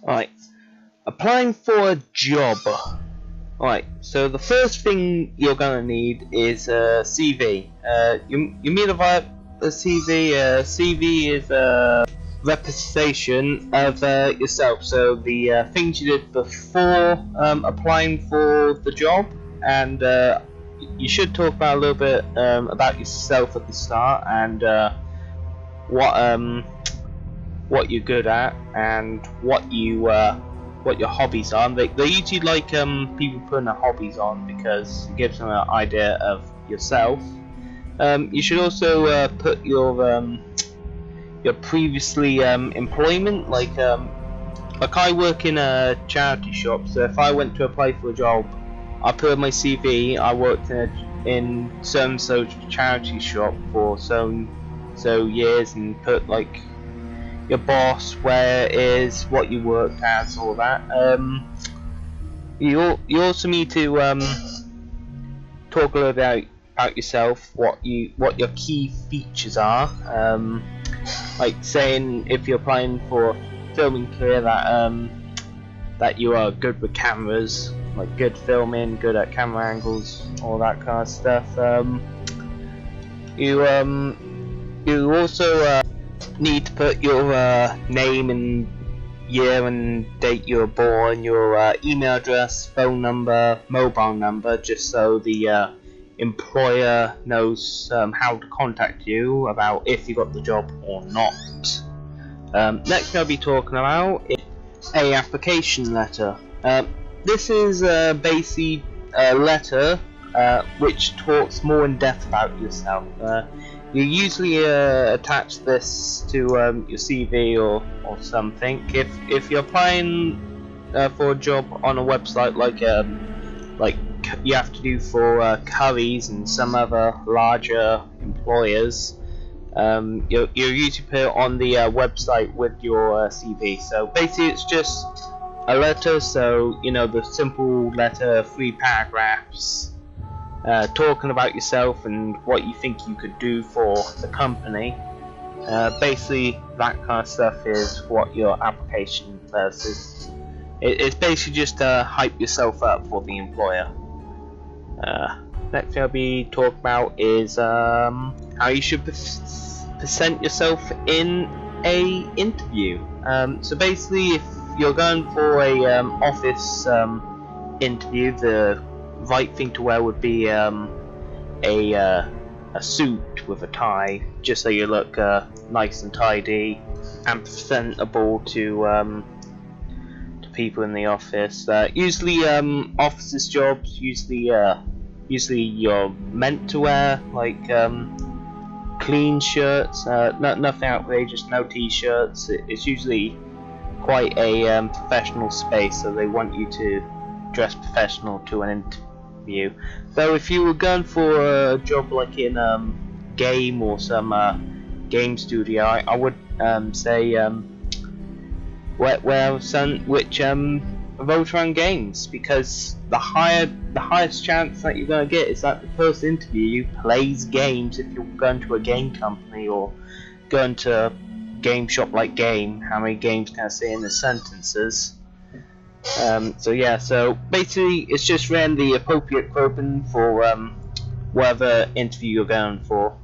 Alright, applying for a job. Alright, so the first thing you're gonna need is a CV. You mean about a CV? CV is a representation of yourself. So the things you did before applying for the job, and you should talk about a little bit about yourself at the start and what you're good at and what your hobbies are. They usually like people putting their hobbies on because it gives them an idea of yourself. You should also put your previously employment, like I work in a charity shop, so if I went to apply for a job, I put in my CV I worked in some charity shop for so years, and put like your boss, where it is, what you worked as, all that. You also need to talk a little bit about yourself, what your key features are. Like saying if you're applying for filming career that you are good with cameras, like good filming, good at camera angles, all that kind of stuff. You also need to put your name and year and date you were born, your email address, phone number, mobile number, just so the employer knows how to contact you about if you got the job or not. Next I'll be talking about is a application letter. This is basically a letter which talks more in depth about yourself. You usually attach this to your CV or something. If you're applying for a job on a website like you have to do for Currys and some other larger employers, you usually put it on the website with your CV. So basically, it's just a letter. So the simple letter, 3 paragraphs. Talking about yourself and what you think you could do for the company. Basically, that kind of stuff is what your application does. It's basically just to hype yourself up for the employer. Next thing I'll be talking about is how you should present yourself in a interview. So basically, if you're going for a office interview, the right thing to wear would be a suit with a tie, just so you look nice and tidy and presentable to people in the office. Usually offices jobs, usually you're meant to wear like clean shirts, nothing outrageous, no t-shirts. It's usually quite a professional space, so they want you to dress professional to an interview. Though if you were going for a job like in game or some game studio, I would say wear some which revolves around games, because the highest chance that you're going to get is that the first interview plays games. If you're going to a game company or going to a game shop like Game, how many games can I say in the sentences? So basically it's just wearing the appropriate clothing for whatever interview you're going for.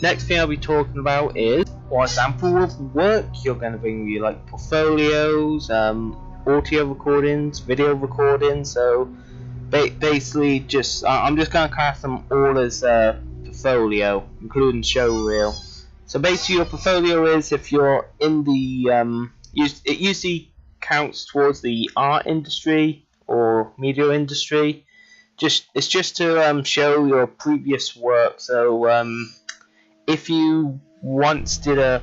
Next thing I'll be talking about is what example of work you're going to bring with you, like portfolios, audio recordings, video recordings. So basically just I'm just going to class them all as portfolio, including show reel. So basically your portfolio is if you're in the it usually counts towards the art industry or media industry. It's just to show your previous work. So if you once did a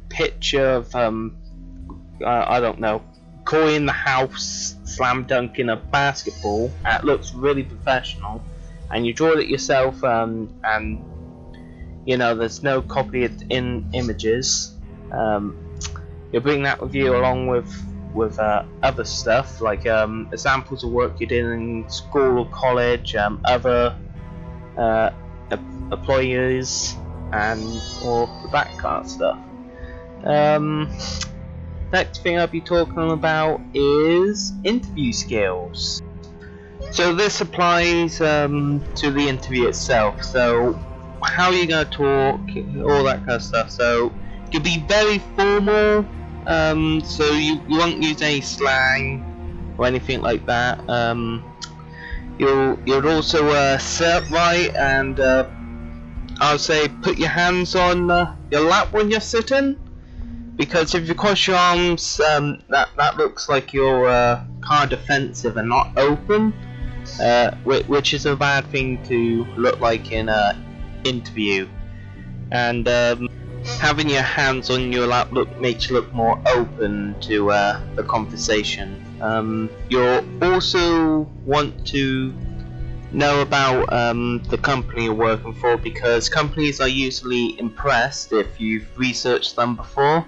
picture of I don't know, Koi in the house slam dunking a basketball, and it looks really professional, and you draw it yourself, and there's no copy in images, you'll bring that with you along with other stuff like examples of work you did in school or college, other employees, and or that kind of stuff. next thing I'll be talking about is interview skills. So this applies to the interview itself. So how are you going to talk, all that kind of stuff. So you'll be very formal, so you won't use any slang or anything like that. You'll also sit upright, and I'll say put your hands on your lap when you're sitting, because if you cross your arms, that looks like you're kind of defensive and not open, which is a bad thing to look like in an interview. And having your hands on your lap makes you look more open to the conversation. You'll also want to know about the company you're working for, because companies are usually impressed if you've researched them before,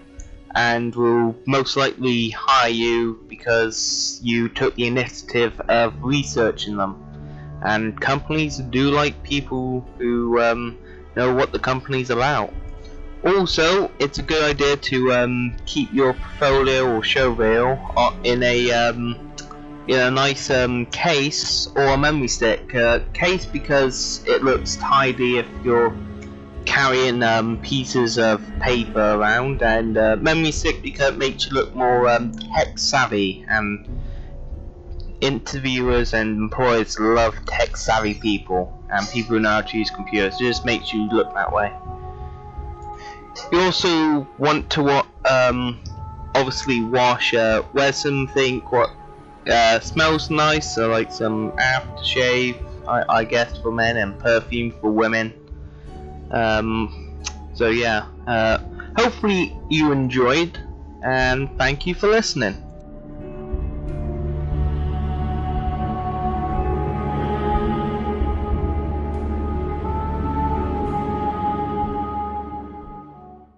and will most likely hire you because you took the initiative of researching them. And companies do like people who know what the company's about. Also, it's a good idea to keep your portfolio or show reel in a nice case or a memory stick. Case because it looks tidy if you're carrying pieces of paper around, and memory stick because it makes you look more tech savvy, and interviewers and employers love tech savvy people and people who know how to use computers. It just makes you look that way. You also want to obviously wash, wear something what smells nice, so like some aftershave, I guess, for men, and perfume for women. So yeah, hopefully you enjoyed, and thank you for listening.